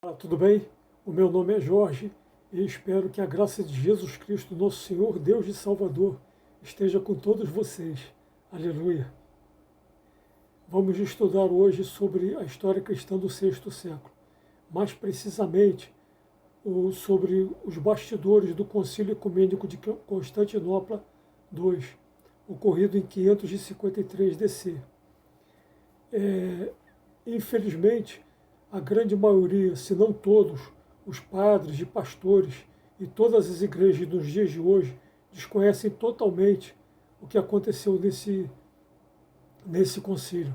Olá, tudo bem? O meu nome é Jorge e espero que a graça de Jesus Cristo, nosso Senhor, Deus e Salvador, esteja com todos vocês. Aleluia! Vamos estudar hoje sobre a história cristã do sexto século, mais precisamente sobre os bastidores do Concílio Ecumênico de Constantinopla II, ocorrido em 553 DC. Infelizmente, a grande maioria, se não todos, os padres e pastores e todas as igrejas dos dias de hoje desconhecem totalmente o que aconteceu nesse concílio.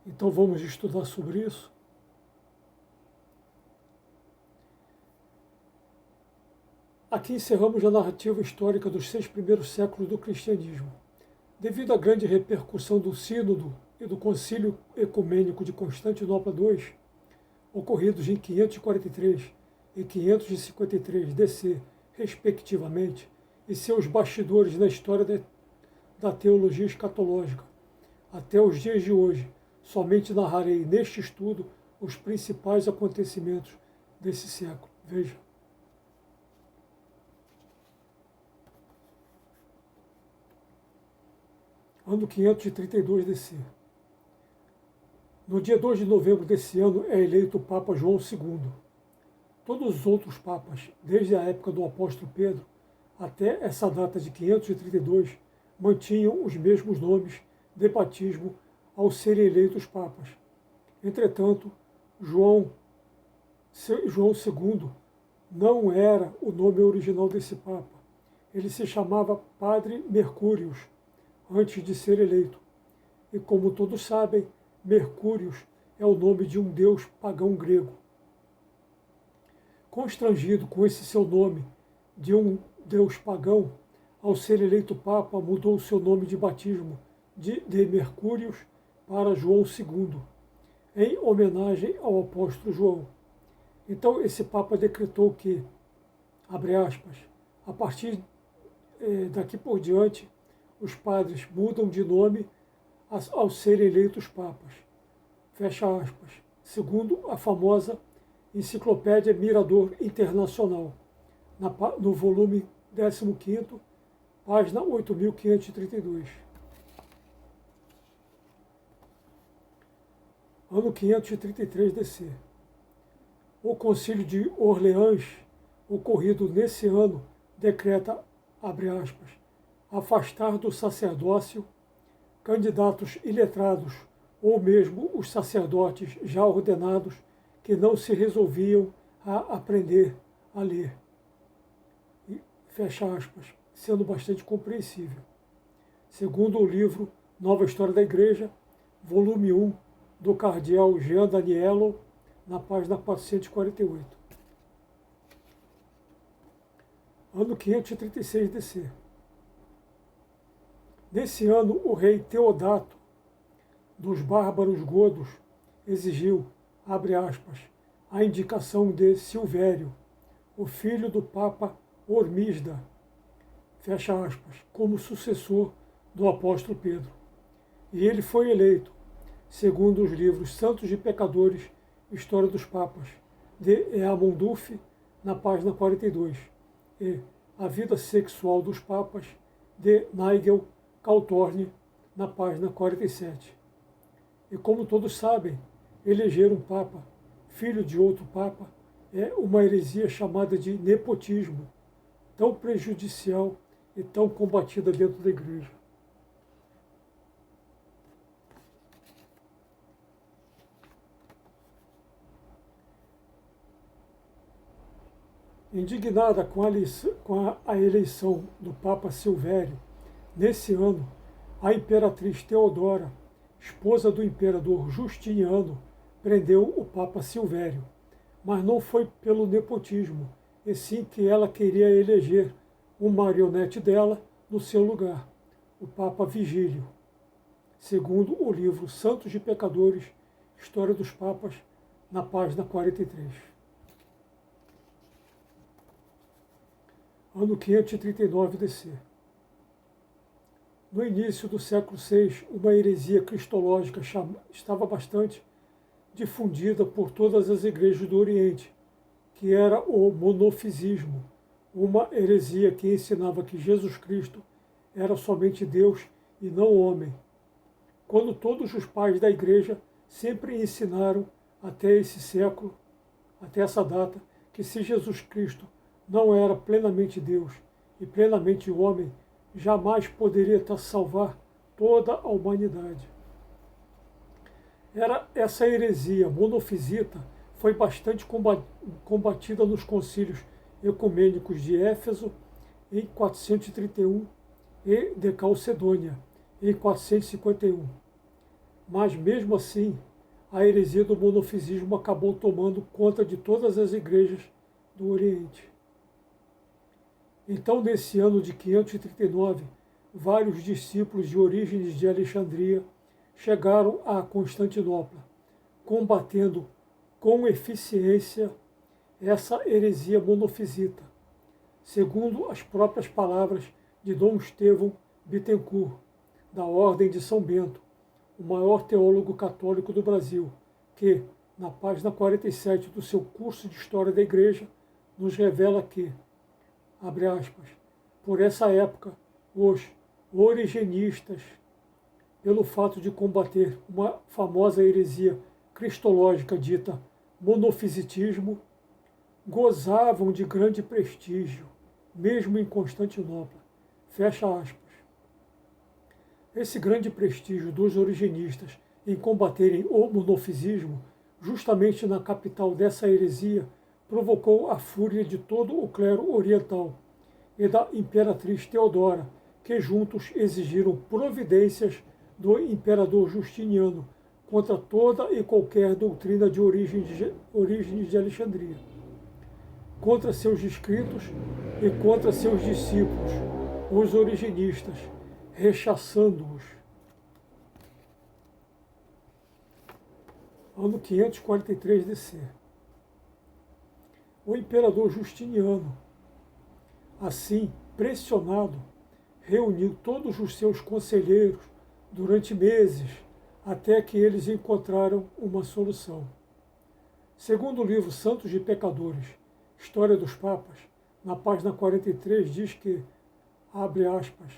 Então vamos estudar sobre isso. Aqui encerramos a narrativa histórica dos 6 primeiros séculos do cristianismo. Devido à grande repercussão do Sínodo e do Concílio Ecumênico de Constantinopla II, ocorridos em 543 e 553 DC, respectivamente, e seus bastidores na história da teologia escatológica. Até os dias de hoje, somente narrarei neste estudo os principais acontecimentos desse século. Veja. Ano 532 DC. No dia 2 de novembro desse ano é eleito o Papa João II. Todos os outros papas, desde a época do apóstolo Pedro até essa data de 532, mantinham os mesmos nomes de batismo ao serem eleitos papas. Entretanto, João II não era o nome original desse papa. Ele se chamava Padre Mercúrios, antes de ser eleito. E como todos sabem, Mercúrios é o nome de um deus pagão grego. Constrangido com esse seu nome de um deus pagão, ao ser eleito papa, mudou o seu nome de batismo de Mercúrios para João II, em homenagem ao apóstolo João. Então esse papa decretou que, abre aspas, a partir daqui por diante, os padres mudam de nome ao serem eleitos papas. Fecha aspas. Segundo a famosa Enciclopédia Mirador Internacional, no volume 15º, página 8532. Ano 533 DC. O Concílio de Orleans, ocorrido nesse ano, decreta, abre aspas, afastar do sacerdócio candidatos iletrados ou mesmo os sacerdotes já ordenados que não se resolviam a aprender a ler. E, fecha aspas, sendo bastante compreensível. Segundo o livro Nova História da Igreja, volume 1, do cardeal Jean Daniello, na página 448. Ano 536 DC. Nesse ano, o rei Teodato, dos bárbaros godos, exigiu, abre aspas, a indicação de Silvério, o filho do Papa Hormisda, fecha aspas, como sucessor do apóstolo Pedro. E ele foi eleito, segundo os livros Santos e Pecadores, História dos Papas, de Eamundulf, na página 42, e A Vida Sexual dos Papas, de Nigel Cawthorne, na página 47. E como todos sabem, eleger um papa, filho de outro papa, é uma heresia chamada de nepotismo, tão prejudicial e tão combatida dentro da igreja. Indignada com a eleição do Papa Silvério, nesse ano, a imperatriz Teodora, esposa do imperador Justiniano, prendeu o Papa Silvério, mas não foi pelo nepotismo, e sim que ela queria eleger um marionete dela no seu lugar, o Papa Vigílio, segundo o livro Santos e Pecadores, História dos Papas, na página 43. Ano 539 DC. No início do século VI, uma heresia cristológica estava bastante difundida por todas as igrejas do Oriente, que era o monofisismo, uma heresia que ensinava que Jesus Cristo era somente Deus e não homem. Quando todos os pais da igreja sempre ensinaram até esse século, até essa data, que se Jesus Cristo não era plenamente Deus e plenamente homem, jamais poderia salvar toda a humanidade. Essa heresia monofisita foi bastante combatida nos concílios ecumênicos de Éfeso, em 431, e de Calcedônia, em 451. Mas, mesmo assim, a heresia do monofisismo acabou tomando conta de todas as igrejas do Oriente. Então, nesse ano de 539, vários discípulos de Orígenes de Alexandria chegaram a Constantinopla, combatendo com eficiência essa heresia monofisita, segundo as próprias palavras de Dom Estevão Bittencourt, da Ordem de São Bento, o maior teólogo católico do Brasil, que, na página 47 do seu curso de História da Igreja, nos revela que, abre aspas, por essa época, os origenistas, pelo fato de combater uma famosa heresia cristológica dita monofisitismo, gozavam de grande prestígio, mesmo em Constantinopla. Fecha aspas. Esse grande prestígio dos origenistas em combaterem o monofisismo, justamente na capital dessa heresia, provocou a fúria de todo o clero oriental e da imperatriz Teodora, que juntos exigiram providências do imperador Justiniano contra toda e qualquer doutrina de Orígenes de Alexandria, contra seus escritos e contra seus discípulos, os origenistas, rechaçando-os. Ano 543 DC. O imperador Justiniano, assim pressionado, reuniu todos os seus conselheiros durante meses, até que eles encontraram uma solução. Segundo o livro Santos e Pecadores, História dos Papas, na página 43 diz que, abre aspas,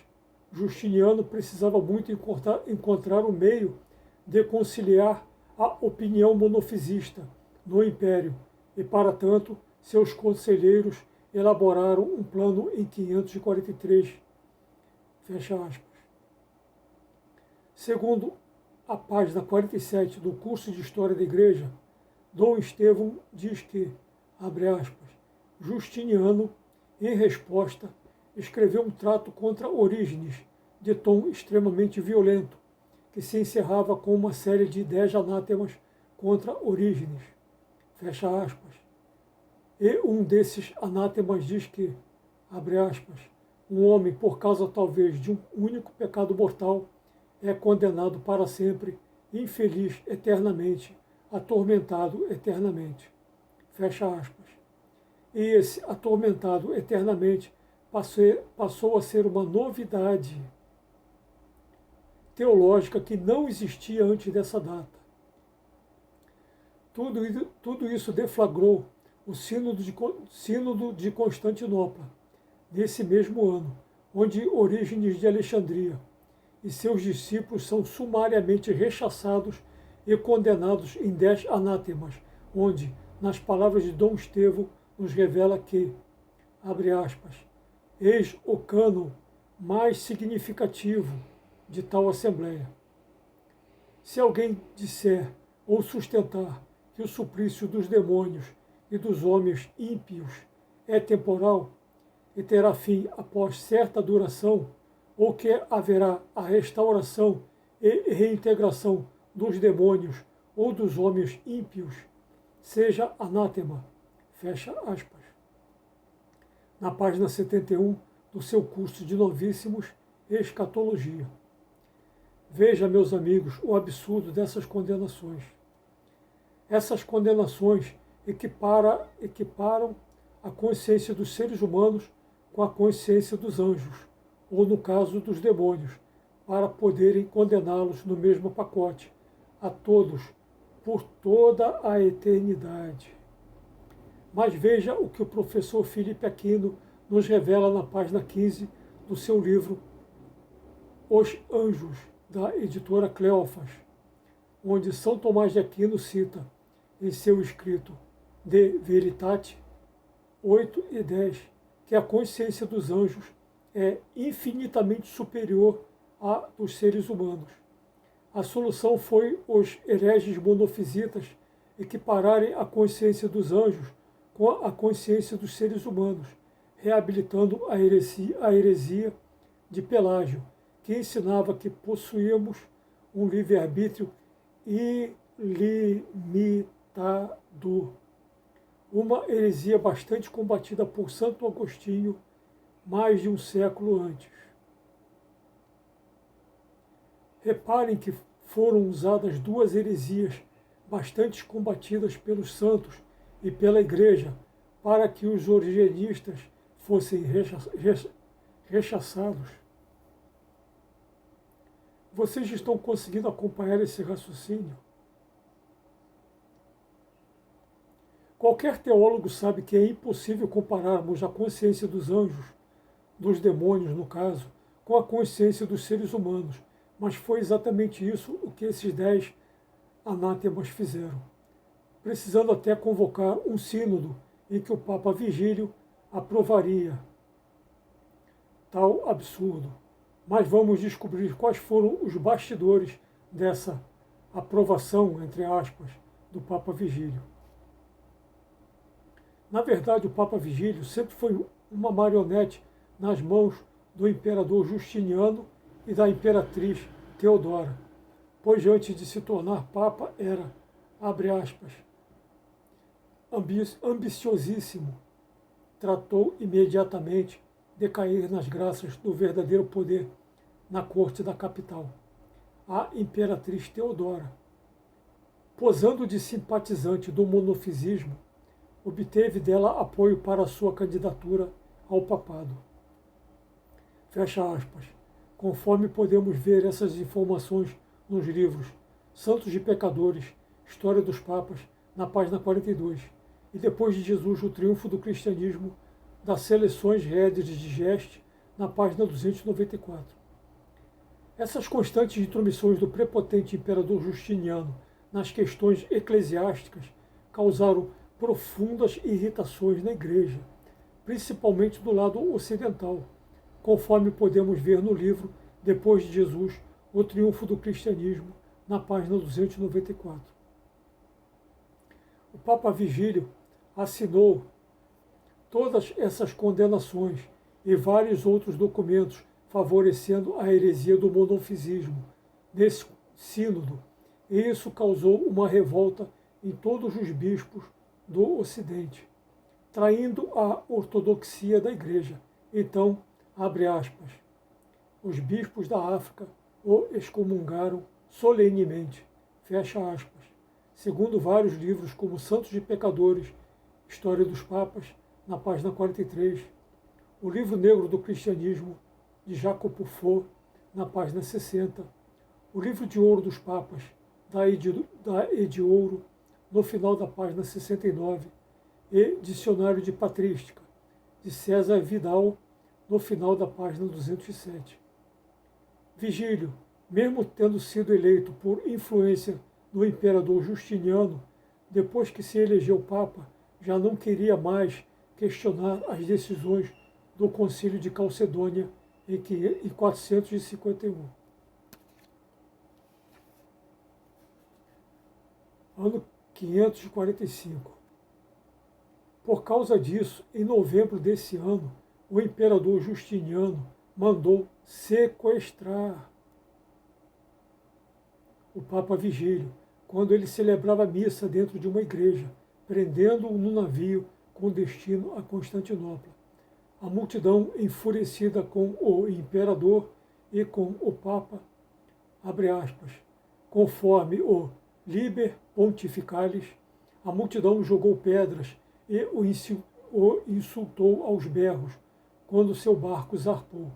Justiniano precisava muito encontrar um meio de conciliar a opinião monofisista no Império, e, para tanto, seus conselheiros elaboraram um plano em 543. Fecha aspas. Segundo a página 47 do curso de História da Igreja, Dom Estevão diz que, abre aspas, Justiniano, em resposta, escreveu um trato contra Orígenes, de tom extremamente violento, que se encerrava com uma série de 10 anátemas contra Orígenes. Fecha aspas. E um desses anátemas diz que, abre aspas, um homem, por causa talvez de um único pecado mortal, é condenado para sempre, infeliz eternamente, atormentado eternamente. Fecha aspas. E esse atormentado eternamente passou a ser uma novidade teológica que não existia antes dessa data. Tudo isso deflagrou o Sínodo de Constantinopla, nesse mesmo ano, onde Orígenes de Alexandria e seus discípulos são sumariamente rechaçados e condenados em 10 anátemas, onde, nas palavras de Dom Estevão, nos revela que, abre aspas, eis o cânon mais significativo de tal assembleia. Se alguém disser ou sustentar que o suplício dos demônios e dos homens ímpios é temporal e terá fim após certa duração, ou que haverá a restauração e reintegração dos demônios ou dos homens ímpios, seja anátema. Fecha aspas. Na página 71 do seu curso de Novíssimos, Escatologia. Veja, meus amigos, o absurdo dessas condenações. Essas condenações equiparam a consciência dos seres humanos com a consciência dos anjos, ou no caso dos demônios, para poderem condená-los no mesmo pacote, a todos, por toda a eternidade. Mas veja o que o professor Felipe Aquino nos revela na página 15 do seu livro Os Anjos, da editora Cleófas, onde São Tomás de Aquino cita em seu escrito De Veritate 8 e 10 que a consciência dos anjos é infinitamente superior à dos seres humanos. A solução foi os hereges monofisitas equipararem a consciência dos anjos com a consciência dos seres humanos, reabilitando a heresia de Pelágio, que ensinava que possuíamos um livre-arbítrio ilimitado. Uma heresia bastante combatida por Santo Agostinho mais de um século antes. Reparem que foram usadas duas heresias bastante combatidas pelos santos e pela Igreja para que os origenistas fossem rechaçados. Vocês estão conseguindo acompanhar esse raciocínio? Qualquer teólogo sabe que é impossível compararmos a consciência dos anjos, dos demônios no caso, com a consciência dos seres humanos, mas foi exatamente isso o que esses 10 anátemas fizeram, precisando até convocar um sínodo em que o Papa Vigílio aprovaria tal absurdo. Mas vamos descobrir quais foram os bastidores dessa aprovação, entre aspas, do Papa Vigílio. Na verdade, o Papa Vigílio sempre foi uma marionete nas mãos do imperador Justiniano e da imperatriz Teodora, pois antes de se tornar Papa era, abre aspas, ambiciosíssimo, tratou imediatamente de cair nas graças do verdadeiro poder na corte da capital, a imperatriz Teodora. Posando de simpatizante do monofisismo, obteve dela apoio para sua candidatura ao papado. Fecha aspas. Conforme podemos ver essas informações nos livros Santos e Pecadores, História dos Papas, na página 42, e Depois de Jesus, o Triunfo do Cristianismo, das Seleções Réderes de Geste, na página 294. Essas constantes intromissões do prepotente imperador Justiniano nas questões eclesiásticas causaram profundas irritações na Igreja, principalmente do lado ocidental, conforme podemos ver no livro Depois de Jesus, o Triunfo do Cristianismo, na página 294. O Papa Vigílio assinou todas essas condenações e vários outros documentos favorecendo a heresia do monofisismo nesse sínodo, e isso causou uma revolta em todos os bispos do Ocidente, traindo a ortodoxia da Igreja. Então, abre aspas, os bispos da África o excomungaram solenemente, fecha aspas, segundo vários livros como Santos e Pecadores, História dos Papas, na página 43, o Livro Negro do Cristianismo, de Jacopo Fo, na página 60, o Livro de Ouro dos Papas, da Ediouro, no final da página 69, e Dicionário de Patrística, de César Vidal, no final da página 207. Vigílio, mesmo tendo sido eleito por influência do imperador Justiniano, depois que se elegeu Papa, já não queria mais questionar as decisões do Concílio de Calcedônia em 451. Ano 545. Por causa disso, em novembro desse ano, o imperador Justiniano mandou sequestrar o Papa Vigílio, quando ele celebrava missa dentro de uma igreja, prendendo-o no navio com destino a Constantinopla. A multidão, enfurecida com o imperador e com o Papa, abre aspas, conforme o Liber Pontificalis, a multidão jogou pedras e o insultou aos berros quando seu barco zarpou,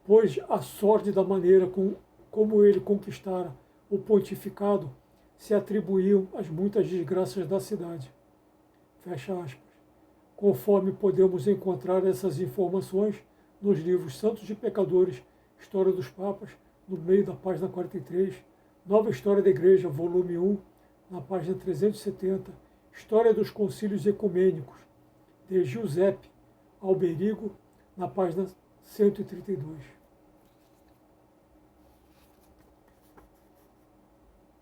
pois a sorte da maneira como ele conquistara o pontificado se atribuíam às muitas desgraças da cidade. Fecha aspas. Conforme podemos encontrar essas informações nos livros Santos de Pecadores, História dos Papas, no meio da página 43, Nova História da Igreja, volume 1, na página 370, História dos Concílios Ecumênicos, de Giuseppe Alberigo, na página 132.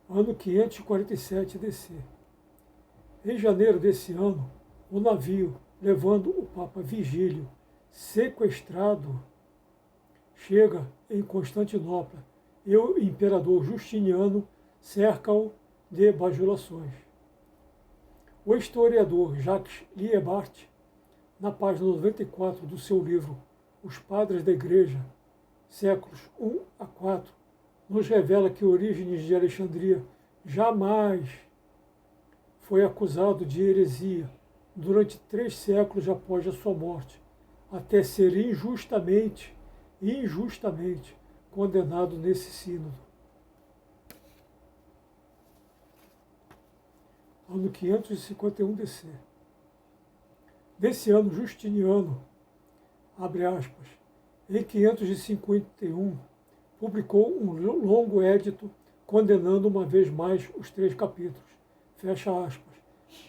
Ano 547 DC. Em janeiro desse ano, o navio levando o Papa Vigílio, sequestrado, chega em Constantinopla e o imperador Justiniano cerca-o de bajulações. O historiador Jacques Liébart, na página 94 do seu livro Os Padres da Igreja, séculos I a IV, nos revela que Orígenes de Alexandria jamais foi acusado de heresia durante 3 séculos após a sua morte, até ser injustamente condenado nesse sínodo. Ano 551 DC. Desse ano, Justiniano, abre aspas, em 551, publicou um longo édito condenando uma vez mais os 3 capítulos, fecha aspas,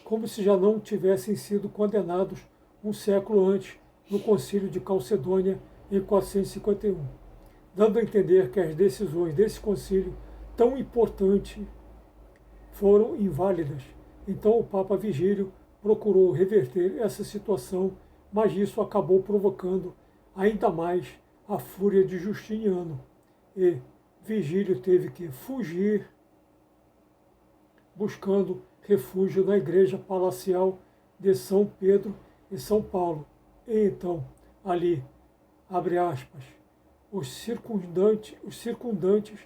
como se já não tivessem sido condenados um século antes no Concílio de Calcedônia em 451, dando a entender que as decisões desse concílio tão importante foram inválidas. Então o Papa Vigílio procurou reverter essa situação, mas isso acabou provocando ainda mais a fúria de Justiniano, e Vigílio teve que fugir, buscando refúgio na igreja palacial de São Pedro e São Paulo. E então, ali, abre aspas, os circundantes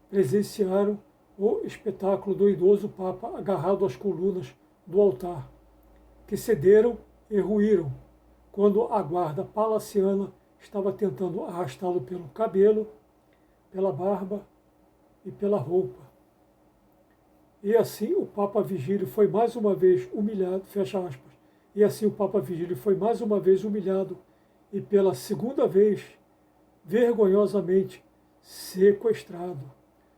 presenciaram o espetáculo do idoso Papa agarrado às colunas do altar, que cederam e ruíram, quando a guarda palaciana estava tentando arrastá-lo pelo cabelo, pela barba e pela roupa. E assim o Papa Vigílio foi mais uma vez humilhado, fecha aspas, e assim o Papa Vigílio foi mais uma vez humilhado e pela segunda vez, vergonhosamente, sequestrado,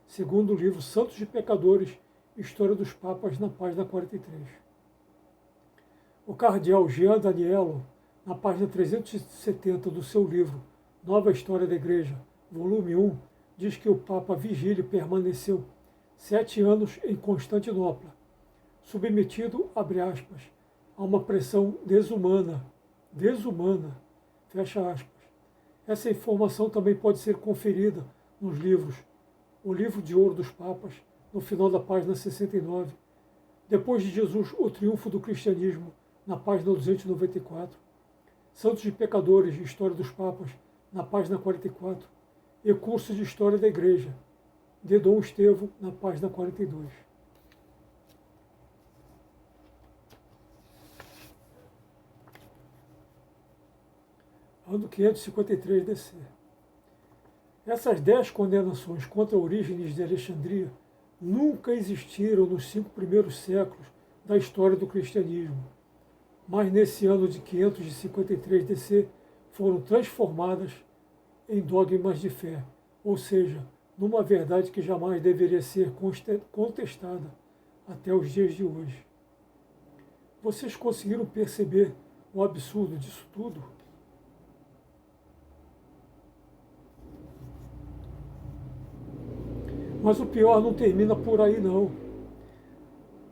segundo o livro Santos de Pecadores, História dos Papas, na página 43. O cardeal Jean Daniello, na página 370 do seu livro Nova História da Igreja, volume 1, diz que o Papa Vigílio permaneceu 7 anos em Constantinopla, submetido, abre aspas, a uma pressão desumana, fecha aspas. Essa informação também pode ser conferida nos livros O Livro de Ouro dos Papas, no final da página 69, Depois de Jesus, o Triunfo do Cristianismo, na página 294, Santos de Pecadores, História dos Papas, na página 44, e Curso de História da Igreja, de Dom Estevão, na página 42. Ano 553 DC. Essas 10 condenações contra Orígenes de Alexandria nunca existiram nos 5 primeiros séculos da história do cristianismo, mas nesse ano de 553 DC foram transformadas em dogmas de fé, ou seja, numa verdade que jamais deveria ser contestada até os dias de hoje. Vocês conseguiram perceber o absurdo disso tudo? Mas o pior não termina por aí, não.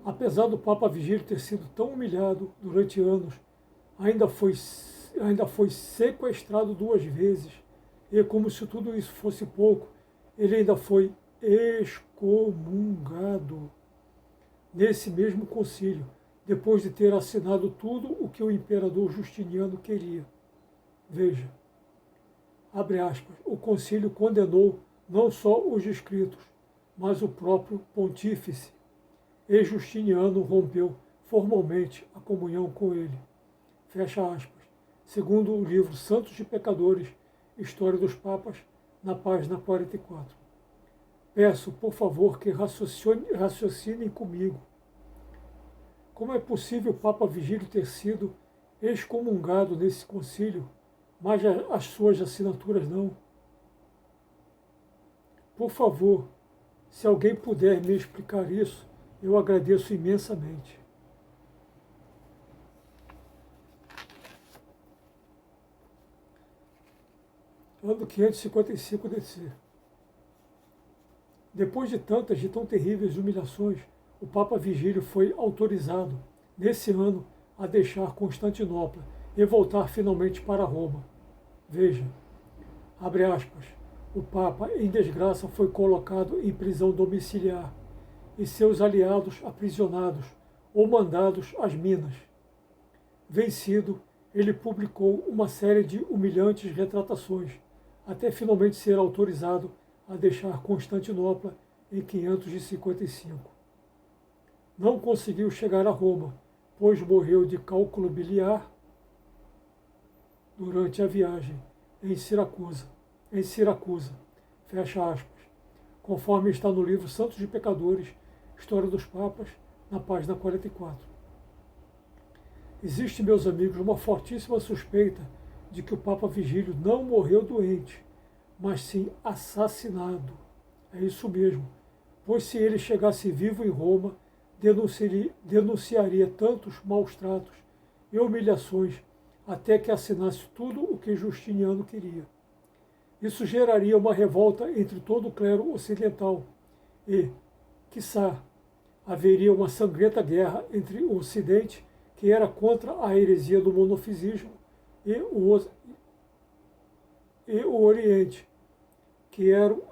Apesar do Papa Vigílio ter sido tão humilhado durante anos, ainda foi sequestrado 2 vezes, e como se tudo isso fosse pouco, ele ainda foi excomungado nesse mesmo concílio, depois de ter assinado tudo o que o imperador Justiniano queria. Veja, abre aspas, o concílio condenou não só os escritos, mas o próprio pontífice, e Justiniano rompeu formalmente a comunhão com ele. Fecha aspas. Segundo o livro Santos de Pecadores, História dos Papas, na página 44. Peço, por favor, que raciocinem comigo. Como é possível o Papa Vigílio ter sido excomungado nesse concílio, mas as suas assinaturas não? Por favor, se alguém puder me explicar isso, eu agradeço imensamente. Ano 555 DC. Depois de tantas e tão terríveis humilhações, o Papa Vigílio foi autorizado, nesse ano, a deixar Constantinopla e voltar finalmente para Roma. Veja, abre aspas, o Papa, em desgraça, foi colocado em prisão domiciliar e seus aliados aprisionados ou mandados às minas. Vencido, ele publicou uma série de humilhantes retratações, até finalmente ser autorizado a deixar Constantinopla em 555. Não conseguiu chegar a Roma, pois morreu de cálculo biliar durante a viagem em Siracusa, fecha aspas, conforme está no livro Santos e Pecadores, História dos Papas, na página 44. Existe, meus amigos, uma fortíssima suspeita de que o Papa Vigílio não morreu doente, mas sim assassinado. É isso mesmo, pois se ele chegasse vivo em Roma, denunciaria tantos maus tratos e humilhações até que assinasse tudo o que Justiniano queria. Isso geraria uma revolta entre todo o clero ocidental e, quiçá, haveria uma sangrenta guerra entre o Ocidente, que era contra a heresia do monofisismo, e o Oriente, que eram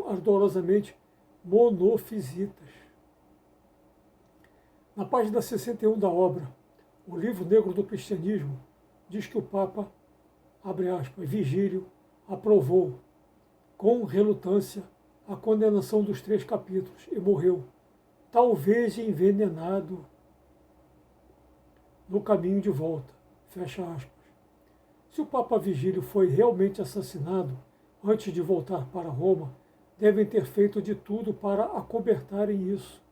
ardorosamente monofisitas. Na página 61 da obra, O Livro Negro do Cristianismo, diz que o Papa, abre aspas, Vigílio, aprovou, com relutância, a condenação dos 3 capítulos e morreu, talvez envenenado, no caminho de volta, fecha aspas. Se o Papa Vigílio foi realmente assassinado antes de voltar para Roma, devem ter feito de tudo para acobertarem isso,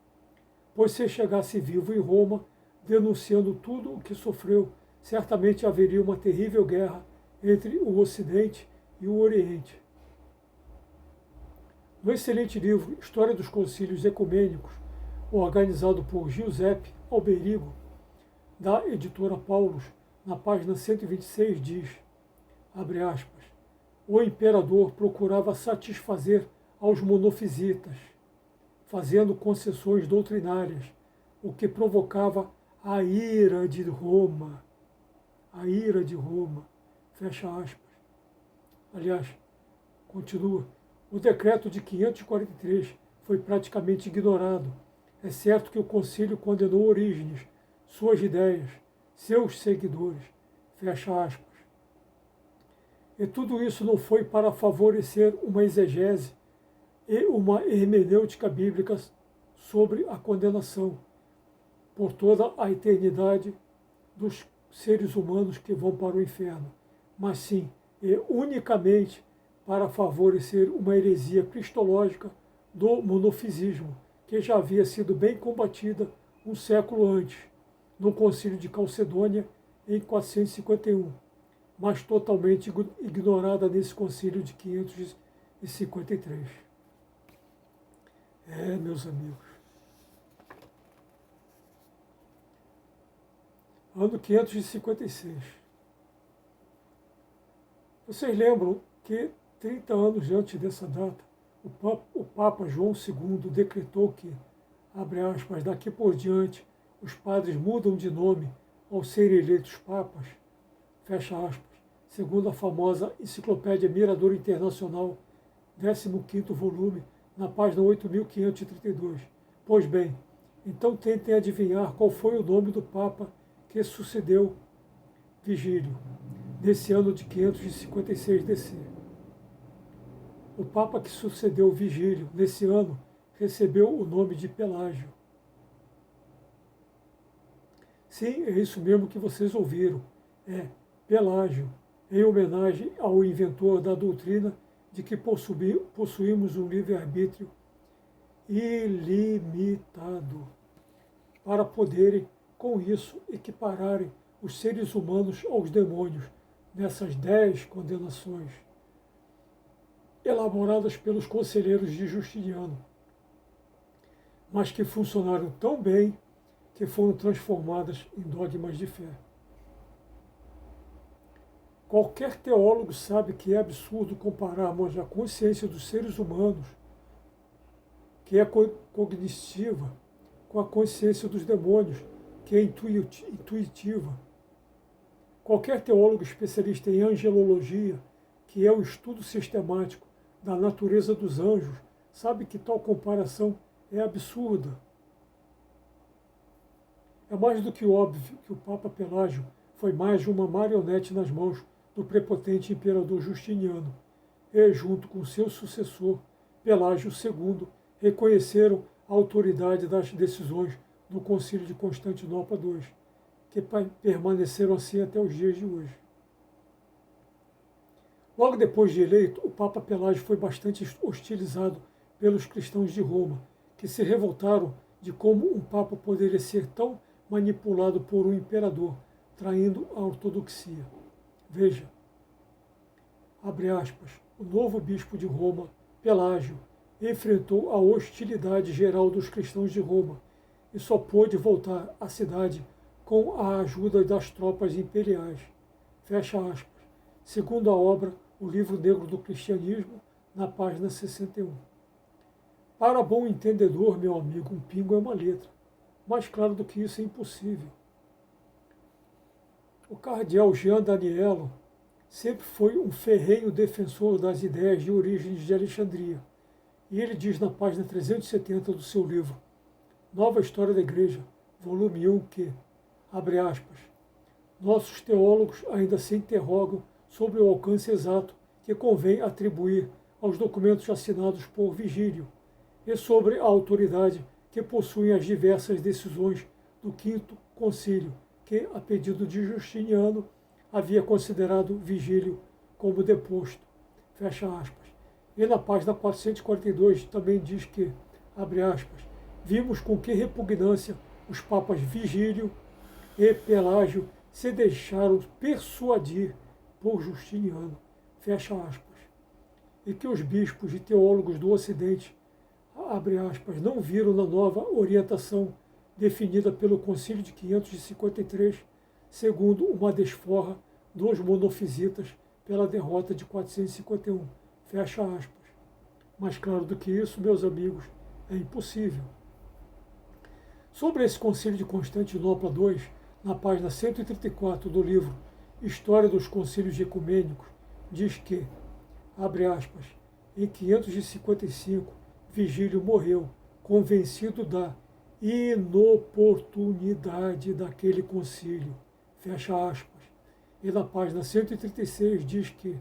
pois se chegasse vivo em Roma, denunciando tudo o que sofreu, certamente haveria uma terrível guerra entre o Ocidente e o Oriente. No excelente livro História dos Concílios Ecumênicos, organizado por Giuseppe Alberigo, da editora Paulus, na página 126, diz, abre aspas, o imperador procurava satisfazer aos monofisitas, fazendo concessões doutrinárias, o que provocava a ira de Roma. A ira de Roma. Fecha aspas. Aliás, continua, o decreto de 543 foi praticamente ignorado. É certo que o concílio condenou Orígenes, suas ideias, seus seguidores. Fecha aspas. E tudo isso não foi para favorecer uma exegese e uma hermenêutica bíblica sobre a condenação por toda a eternidade dos seres humanos que vão para o inferno, mas sim e unicamente para favorecer uma heresia cristológica do monofisismo, que já havia sido bem combatida um século antes, no Concílio de Calcedônia, em 451, mas totalmente ignorada nesse Concílio de 553. Meus amigos. Ano 556. Vocês lembram que 30 anos antes dessa data, o Papa João II decretou que, abre aspas, daqui por diante, os padres mudam de nome ao serem eleitos papas, fecha aspas, segundo a famosa Enciclopédia Mirador Internacional, 15º volume, na página 8.532. Pois bem, então tentem adivinhar qual foi o nome do Papa que sucedeu Vigílio, nesse ano de 556 DC. O Papa que sucedeu Vigílio, nesse ano, recebeu o nome de Pelágio. Sim, é isso mesmo que vocês ouviram. É Pelágio, em homenagem ao inventor da doutrina de que possuímos um livre-arbítrio ilimitado, para poderem, com isso, equipararem os seres humanos aos demônios nessas 10 condenações, elaboradas pelos conselheiros de Justiniano, mas que funcionaram tão bem que foram transformadas em dogmas de fé. Qualquer teólogo sabe que é absurdo compararmos a consciência dos seres humanos, que é cognitiva, com a consciência dos demônios, que é intuitiva. Qualquer teólogo especialista em angelologia, que é o estudo sistemático da natureza dos anjos, sabe que tal comparação é absurda. É mais do que óbvio que o Papa Pelágio foi mais de uma marionete nas mãos do prepotente imperador Justiniano, e, junto com seu sucessor, Pelágio II, reconheceram a autoridade das decisões do Concílio de Constantinopla II, que permaneceram assim até os dias de hoje. Logo depois de eleito, o Papa Pelágio foi bastante hostilizado pelos cristãos de Roma, que se revoltaram de como um Papa poderia ser tão manipulado por um imperador, traindo a ortodoxia. Veja, abre aspas, o novo bispo de Roma, Pelágio, enfrentou a hostilidade geral dos cristãos de Roma e só pôde voltar à cidade com a ajuda das tropas imperiais. Fecha aspas. Segundo a obra O Livro Negro do Cristianismo, na página 61. Para bom entendedor, meu amigo, um pingo é uma letra. Mais claro do que isso é impossível. O cardeal Jean Daniello sempre foi um ferrenho defensor das ideias de Orígenes de Alexandria. E ele diz na página 370 do seu livro, Nova História da Igreja, volume 1, que, abre aspas, nossos teólogos ainda se interrogam sobre o alcance exato que convém atribuir aos documentos assinados por Vigílio e sobre a autoridade que possuem as diversas decisões do Quinto Concílio, que, a pedido de Justiniano, havia considerado Vigílio como deposto. Fecha aspas. E na página 442 também diz que, abre aspas, vimos com que repugnância os papas Vigílio e Pelágio se deixaram persuadir por Justiniano, fecha aspas, e que os bispos e teólogos do Ocidente, abre aspas, não viram na nova orientação definida pelo Concílio de 553, segundo uma desforra dos monofisitas pela derrota de 451, fecha aspas. Mais claro do que isso, meus amigos, é impossível. Sobre esse Concílio de Constantinopla II, na página 134 do livro História dos Concílios Ecumênicos, diz que, abre aspas, em 555, Vigílio morreu, convencido da inoportunidade daquele concílio, fecha aspas. E na página 136 diz que,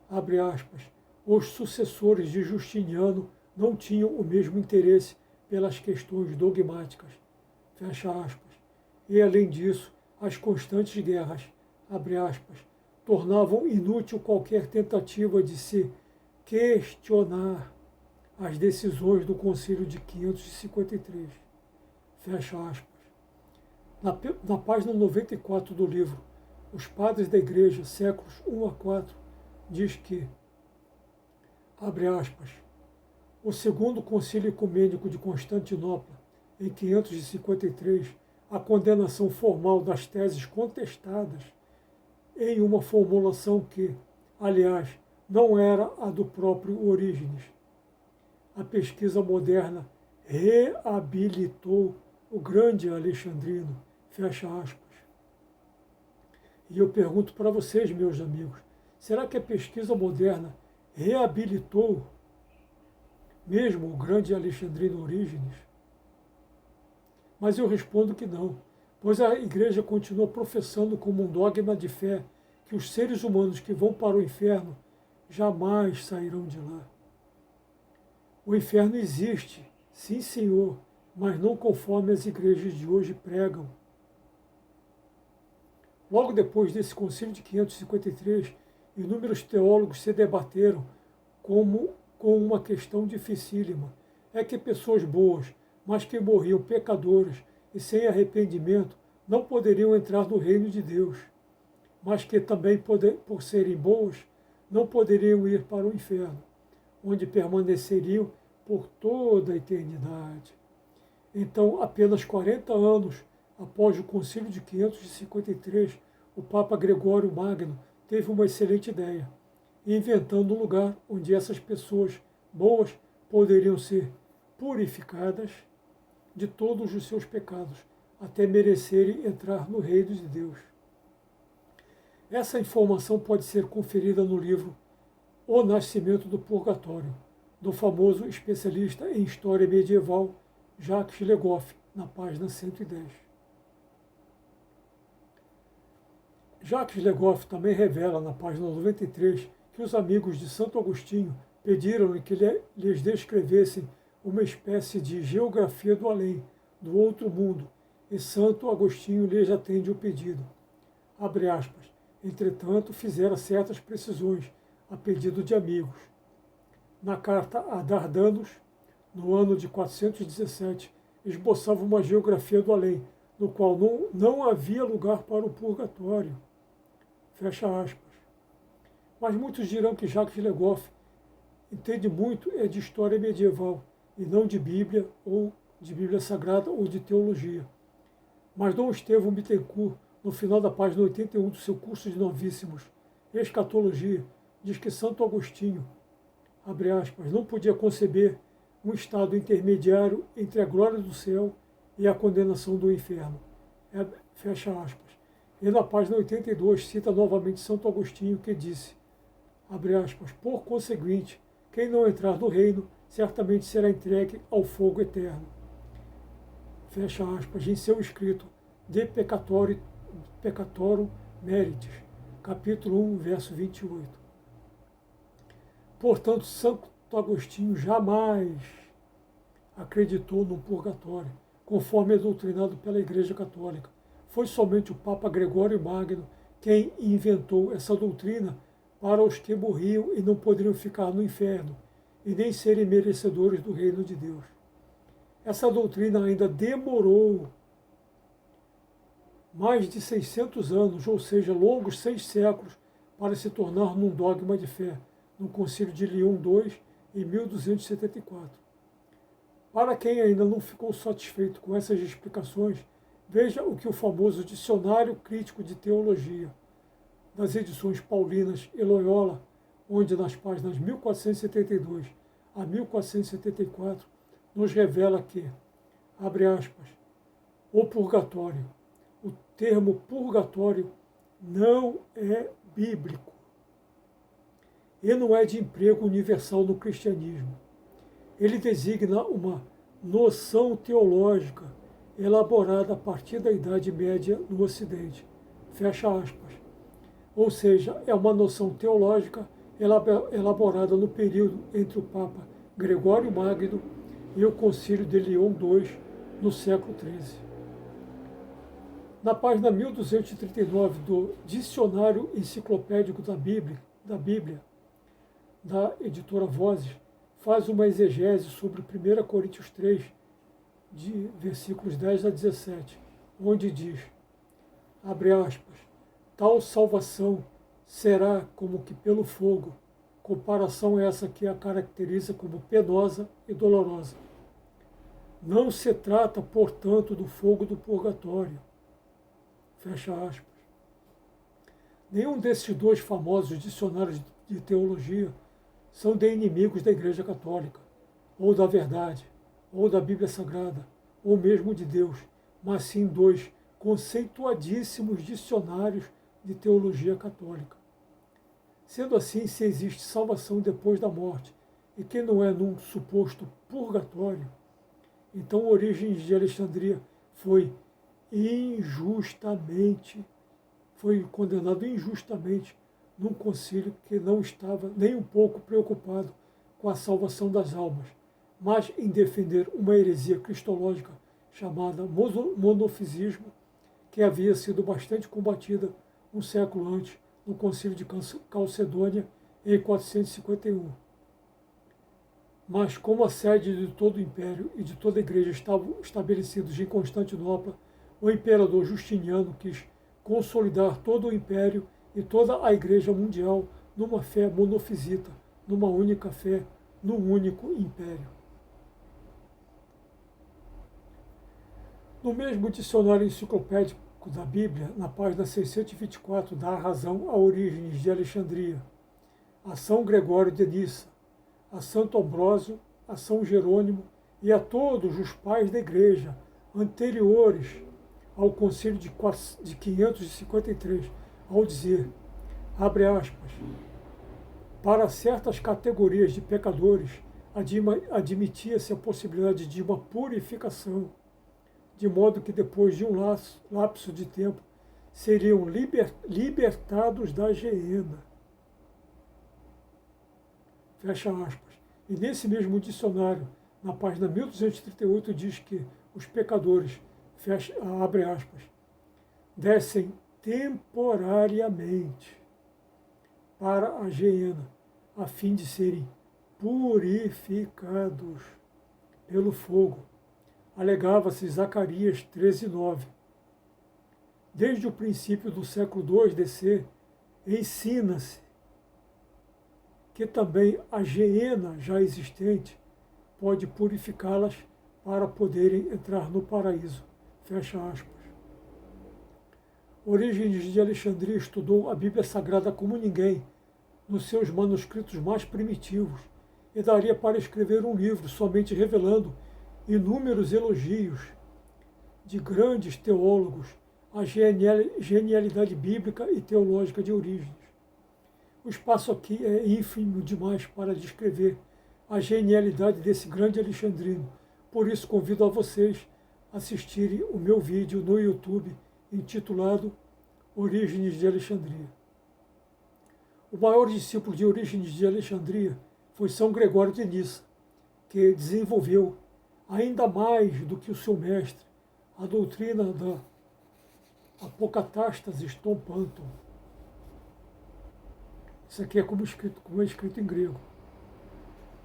abre aspas, os sucessores de Justiniano não tinham o mesmo interesse pelas questões dogmáticas, fecha aspas. E, além disso, as constantes guerras, abre aspas, tornavam inútil qualquer tentativa de se questionar as decisões do Concílio de 553, fecha aspas. Na página 94 do livro Os Padres da Igreja, séculos 1 a 4, diz que, abre aspas, o segundo Concílio Ecumênico de Constantinopla, em 553, a condenação formal das teses contestadas em uma formulação que, aliás, não era a do próprio Orígenes. A pesquisa moderna reabilitou o grande alexandrino, fecha aspas. E eu pergunto para vocês, meus amigos, será que a pesquisa moderna reabilitou mesmo o grande alexandrino Orígenes? Mas eu respondo que não, pois a Igreja continua professando como um dogma de fé que os seres humanos que vão para o inferno jamais sairão de lá. O inferno existe, sim senhor, mas não conforme as igrejas de hoje pregam. Logo depois desse concílio de 553, inúmeros teólogos se debateram como com uma questão dificílima. É que pessoas boas, mas que morriam pecadoras e sem arrependimento, não poderiam entrar no reino de Deus, mas que também, por serem boas, não poderiam ir para o inferno, onde permaneceriam por toda a eternidade. Então, apenas 40 anos após o Concílio de 553, o Papa Gregório Magno teve uma excelente ideia, inventando um lugar onde essas pessoas boas poderiam ser purificadas de todos os seus pecados, até merecerem entrar no reino de Deus. Essa informação pode ser conferida no livro O Nascimento do Purgatório, do famoso especialista em história medieval Jacques Le Goff, na página 110. Jacques Le Goff também revela, na página 93, que os amigos de Santo Agostinho pediram-lhe que lhes descrevessem uma espécie de geografia do além, do outro mundo, e Santo Agostinho lhes atende o pedido. Abre aspas. Entretanto, fizera certas precisões, a pedido de amigos. Na carta a Dardanos, no ano de 417, esboçava uma geografia do além, no qual não havia lugar para o purgatório. Fecha aspas. Mas muitos dirão que Jacques Le Goff entende muito de história medieval, e não de Bíblia, ou de Bíblia Sagrada, ou de teologia. Mas Dom Estevão Bittencourt, no final da página 81 do seu curso de novíssimos, Escatologia, diz que Santo Agostinho, abre aspas, não podia conceber um estado intermediário entre a glória do céu e a condenação do inferno. Fecha aspas. E na página 82 cita novamente Santo Agostinho, que disse, abre aspas, por conseguinte, quem não entrar no reino certamente será entregue ao fogo eterno. Fecha aspas, em seu escrito De Peccatorum Meritis, capítulo 1, verso 28. Portanto, Santo Agostinho jamais acreditou no purgatório, conforme é doutrinado pela Igreja Católica. Foi somente o Papa Gregório Magno quem inventou essa doutrina para os que morriam e não poderiam ficar no inferno, e nem serem merecedores do reino de Deus. Essa doutrina ainda demorou mais de 600 anos, ou seja, longos 6 séculos, para se tornar num dogma de fé, no Concílio de Leão II, em 1274. Para quem ainda não ficou satisfeito com essas explicações, veja o que o famoso Dicionário Crítico de Teologia, das edições Paulinas e Loyola, onde nas páginas 1472 a 1474, nos revela que, abre aspas, o purgatório. O termo purgatório não é bíblico e não é de emprego universal no cristianismo. Ele designa uma noção teológica elaborada a partir da Idade Média no Ocidente. Fecha aspas. Ou seja, é uma noção teológica elaborada no período entre o Papa Gregório Magno e o Concílio de Leão II, no século XIII. Na página 1239 do Dicionário Enciclopédico da Bíblia, da editora Vozes, faz uma exegese sobre 1 Coríntios 3, de versículos 10 a 17, onde diz, abre aspas, tal salvação será como que pelo fogo, comparação essa que a caracteriza como penosa e dolorosa. Não se trata, portanto, do fogo do purgatório. Fecha aspas. Nenhum desses dois famosos dicionários de teologia são de inimigos da Igreja Católica, ou da verdade, ou da Bíblia Sagrada, ou mesmo de Deus, mas sim dois conceituadíssimos dicionários de teologia católica. Sendo assim, se existe salvação depois da morte, e que não é num suposto purgatório, então Orígenes de Alexandria foi condenado injustamente num concílio que não estava nem um pouco preocupado com a salvação das almas, mas em defender uma heresia cristológica chamada monofisismo, que havia sido bastante combatida um século antes no concílio de Calcedônia, em 451. Mas como a sede de todo o império e de toda a igreja estavam estabelecidos em Constantinopla, o imperador Justiniano quis consolidar todo o império e toda a igreja mundial numa fé monofisita, numa única fé, num único império. No mesmo dicionário enciclopédico da Bíblia, na página 624, dá razão a Orígenes de Alexandria, a São Gregório de Nissa, a Santo Ambrósio, a São Jerônimo e a todos os pais da igreja anteriores ao concílio de 553, ao dizer, abre aspas, para certas categorias de pecadores admitia-se a possibilidade de uma purificação, de modo que depois de um lapso de tempo seriam libertados da geena. Fecha aspas. E nesse mesmo dicionário, na página 1238, diz que os pecadores, abre aspas, descem temporariamente para a geena, a fim de serem purificados pelo fogo. Alegava-se Zacarias 13:9. Desde o princípio do século II DC, ensina-se que também a geena já existente pode purificá-las para poderem entrar no paraíso. Fecha aspas. Orígenes de Alexandria estudou a Bíblia Sagrada como ninguém, nos seus manuscritos mais primitivos, e daria para escrever um livro somente revelando inúmeros elogios de grandes teólogos à genialidade bíblica e teológica de Orígenes. O espaço aqui é ínfimo demais para descrever a genialidade desse grande alexandrino, por isso convido a vocês a assistirem o meu vídeo no YouTube intitulado Orígenes de Alexandria. O maior discípulo de Orígenes de Alexandria foi São Gregório de Nissa, que desenvolveu, ainda mais do que o seu mestre, a doutrina da Apocatástasis ton Panton. Isso aqui é como é escrito em grego.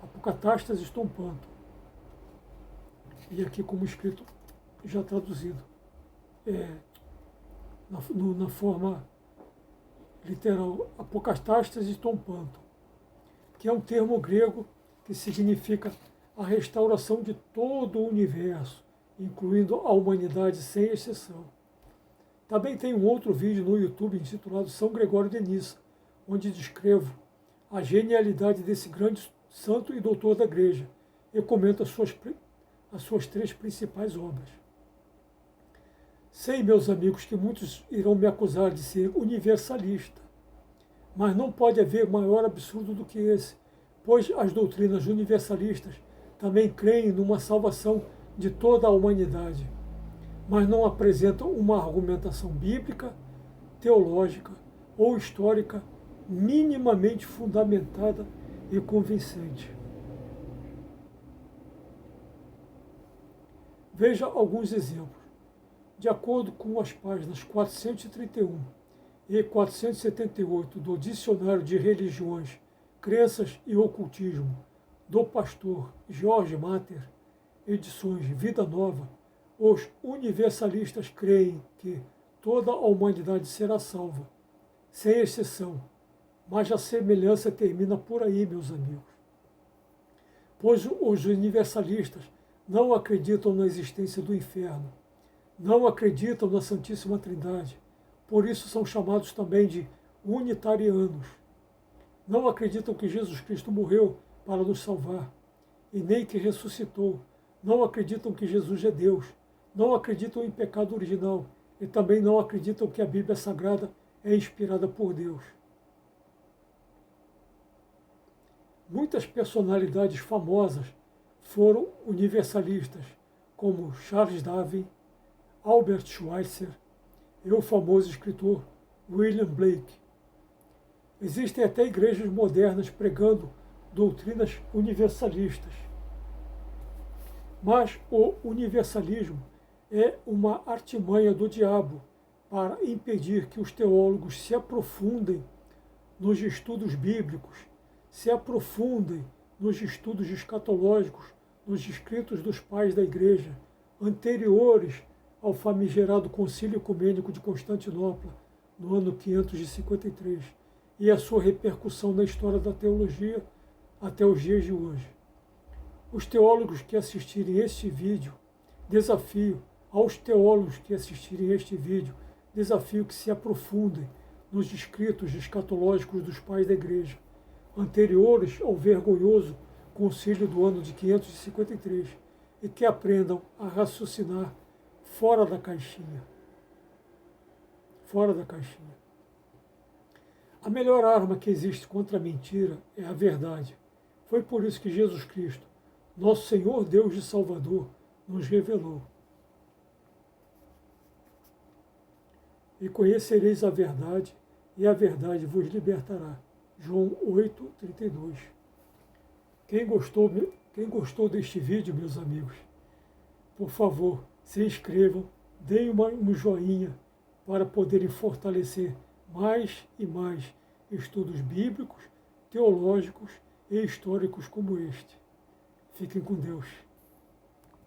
Apocatástasis ton Panton. E aqui como escrito, já traduzido. Na forma literal, Apocatástasis ton Panton, que é um termo grego que significa a restauração de todo o universo, incluindo a humanidade sem exceção. Também tem um outro vídeo no YouTube intitulado São Gregório de Nissa, onde descrevo a genialidade desse grande santo e doutor da igreja e comento as suas 3 principais obras. Sei, meus amigos, que muitos irão me acusar de ser universalista, mas não pode haver maior absurdo do que esse, pois as doutrinas universalistas também creem numa salvação de toda a humanidade, mas não apresentam uma argumentação bíblica, teológica ou histórica minimamente fundamentada e convincente. Veja alguns exemplos. De acordo com as páginas 431 e 478 do Dicionário de Religiões, Crenças e Ocultismo, do pastor Jorge Mater, edições Vida Nova, os universalistas creem que toda a humanidade será salva, sem exceção, mas a semelhança termina por aí, meus amigos. Pois os universalistas não acreditam na existência do inferno, não acreditam na Santíssima Trindade, por isso são chamados também de unitarianos. Não acreditam que Jesus Cristo morreu para nos salvar, e nem que ressuscitou. Não acreditam que Jesus é Deus. Não acreditam em pecado original. E também não acreditam que a Bíblia Sagrada é inspirada por Deus. Muitas personalidades famosas foram universalistas, como Charles Darwin, Albert Schweitzer e o famoso escritor William Blake. Existem até igrejas modernas pregando doutrinas universalistas. Mas o universalismo é uma artimanha do diabo para impedir que os teólogos se aprofundem nos estudos bíblicos, se aprofundem nos estudos escatológicos, nos escritos dos pais da Igreja, anteriores ao famigerado Concílio Ecumênico de Constantinopla, no ano 553, e a sua repercussão na história da teologia até os dias de hoje. Os teólogos que assistirem este vídeo, desafio aos teólogos que assistirem este vídeo, desafio que se aprofundem nos escritos escatológicos dos pais da Igreja, anteriores ao vergonhoso concílio do ano de 553, e que aprendam a raciocinar fora da caixinha. Fora da caixinha. A melhor arma que existe contra a mentira é a verdade. Foi por isso que Jesus Cristo, nosso Senhor Deus e Salvador, nos revelou: e conhecereis a verdade, e a verdade vos libertará. João 8:32. Quem gostou deste vídeo, meus amigos, por favor, se inscrevam, deem um joinha para poderem fortalecer mais e mais estudos bíblicos, teológicos e históricos como este. Fiquem com Deus.